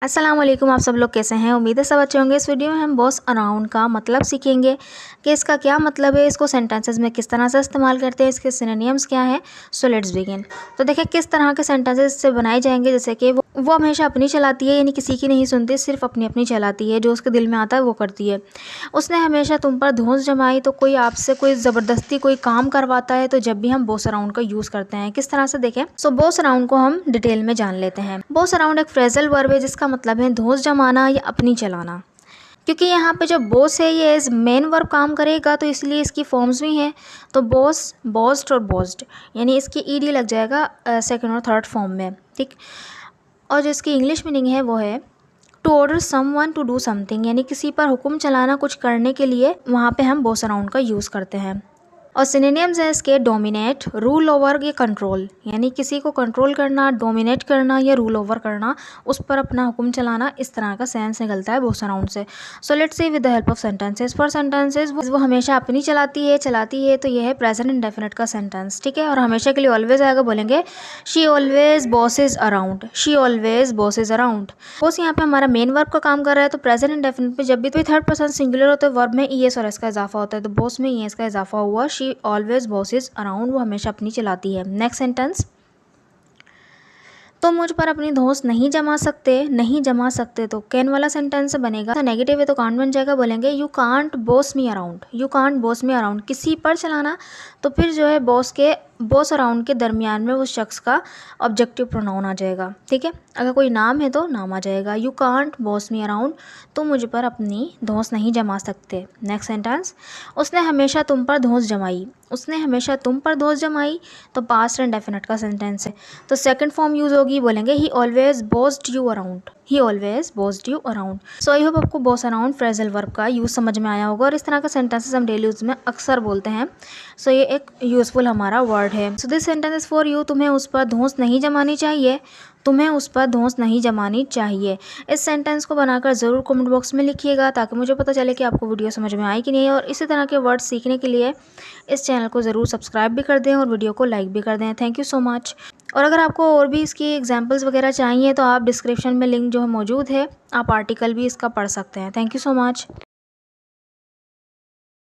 अस्सलाम वालेकुम। आप सब लोग कैसे हैं? उम्मीद है सब अच्छे होंगे। इस वीडियो में हम बॉस अराउंड का मतलब सीखेंगे कि इसका क्या मतलब है, इसको सेंटेंसेस में किस तरह से इस्तेमाल करते हैं, इसके सिनोनिम्स क्या हैं। So let's begin. तो देखिए किस तरह के सेंटेंसेस से बनाए जाएंगे। जैसे कि वो हमेशा अपनी चलाती है, यानी किसी की नहीं सुनती, सिर्फ अपनी अपनी चलाती है, जो उसके दिल में आता है वो करती है। उसने हमेशा तुम पर धौंस जमाई। तो कोई आपसे कोई ज़बरदस्ती कोई काम करवाता है तो जब भी हम बॉस अराउंड का यूज़ करते हैं किस तरह से देखें। सो बॉस अराउंड को हम डिटेल में जान लेते हैं। बॉस अराउंड एक फ्रेजल वर्ब है जिसका मतलब है धौंस जमाना या अपनी चलाना। क्योंकि यहाँ पे जो बॉस है ये एज मेन वर्ब काम करेगा तो इसलिए इसकी फॉर्म्स भी हैं। तो बॉस, बॉस्ड और बॉस्ड, यानी इसकी ईडी लग जाएगा सेकंड और थर्ड फॉर्म में, ठीक। और जो इसकी इंग्लिश मीनिंग है वो है to order someone to do something, यानी किसी पर हुक्म चलाना, कुछ करने के लिए। वहाँ पे हम बॉस अराउंड का यूज़ करते हैं। और सिनोनिम्स है इसके डोमिनेट, रूल ओवर या कंट्रोल, यानी किसी को कंट्रोल करना, डोमिनेट करना या रूल ओवर करना, उस पर अपना हुक्म चलाना। इस तरह का सेंस निकलता है बॉस अराउंड से। So let's see with the help of sentences. For sentences वो हमेशा अपनी चलाती है तो यह है प्रेजेंट इंडेफिनिट का सेंटेंस, ठीक है। और हमेशा के लिए ऑलवेज आएगा, बोलेंगे she always bosses around, she always bosses around. Boss यहाँ पे हमारा मेन वर्ब का काम कर रहा है तो प्रेजेंट इंडेफिनिट पे जब भी थर्ड पर्सन सिंगुलर होता है वर्ब में ईएस और एस का इजाफा होता है, तो बॉस में ईएस का इजाफा हुआ। शी ऑलवेज बॉसेज अराउंड, वो हमेशा अपनी चलाती है। नेक्स्ट सेंटेंस, तो मुझ पर अपनी धौंस नहीं जमा सकते। नहीं जमा सकते तो कैन वाला सेंटेंस बनेगा। तो नेगेटिव है तो कांट बन जाएगा, बोलेंगे you can't boss me around, you can't boss me around. किसी पर चलाना तो फिर जो है बॉस अराउंड के दरमियान में उस शख्स का ऑब्जेक्टिव प्रोनाउन आ जाएगा, ठीक है। अगर कोई नाम है तो नाम आ जाएगा। You can't boss me around, तो मुझ पर अपनी धौंस नहीं जमा सकते। नेक्स्ट सेंटेंस, उसने हमेशा तुम पर धौंस जमाई। उसने हमेशा तुम पर धौंस जमाई तो पास्ट इंडेफिनिट का सेंटेंस है तो सेकंड फॉर्म यूज़ होगी, बोलेंगे ही always बॉस्ड you around, he always बॉस्ड you around. So I hope आपको बॉस अराउंड फ्रेजल वर्ब का यूज़ समझ में आया होगा और इस तरह का सेंटेंसेस हम डेली यूज़ में अक्सर बोलते हैं। सो ये एक यूज़फुल हमारा वर्ड है। So this sentence is for you. तुम्हें उस पर धौंस नहीं जमानी चाहिए, तुम्हें उस पर धौंस नहीं जमानी चाहिए। इस सेंटेंस को बनाकर ज़रूर कमेंट बॉक्स में लिखिएगा ताकि मुझे पता चले कि आपको वीडियो समझ में आई कि नहीं। और इसी तरह के वर्ड सीखने के लिए इस चैनल को ज़रूर सब्सक्राइब भी कर दें और वीडियो को लाइक भी कर दें। Thank you so much. और अगर आपको और भी इसकी एग्जाम्पल्स वगैरह चाहिए तो आप डिस्क्रिप्शन में लिंक जो है मौजूद है, आप आर्टिकल भी इसका पढ़ सकते हैं। Thank you so much.